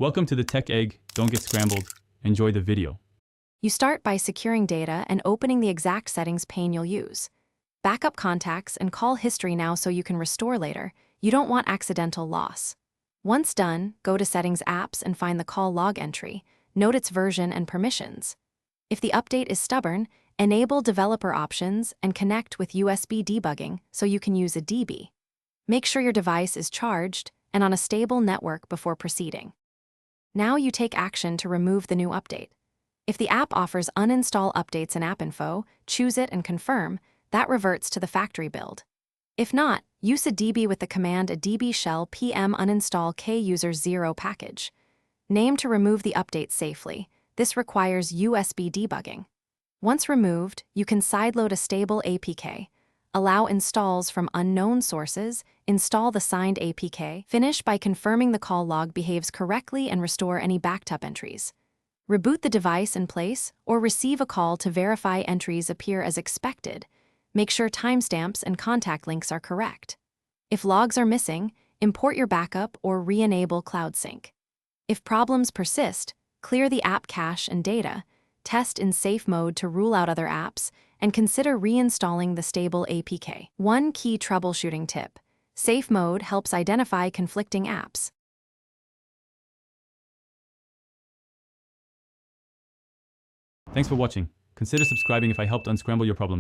Welcome to the Tech Egg. Don't get scrambled. Enjoy the video. You start by securing data and opening the exact settings pane you'll use. Backup contacts and call history now so you can restore later. You don't want accidental loss. Once done, go to Settings Apps and find the call log entry. Note its version and permissions. If the update is stubborn, enable developer options and connect with USB debugging so you can use a DB. Make sure your device is charged and on a stable network before proceeding. Now you take action to remove the new update. If the app offers uninstall updates in App Info, choose it and confirm. That reverts to the factory build. If not, use a DB with the command a DB shell pm uninstall k-user0 package. Name to remove the update safely. This requires USB debugging. Once removed, you can sideload a stable APK. Allow installs from unknown sources, install the signed APK, finish by confirming the call log behaves correctly and restore any backed up entries. Reboot the device in place or receive a call to verify entries appear as expected. Make sure timestamps and contact links are correct. If logs are missing, import your backup or re-enable Cloud Sync. If problems persist, clear the app cache and data, test in safe mode to rule out other apps, and consider reinstalling the stable APK. One key troubleshooting tip: safe mode helps identify conflicting apps. Thanks for watching. Consider subscribing if I helped unscramble your problems.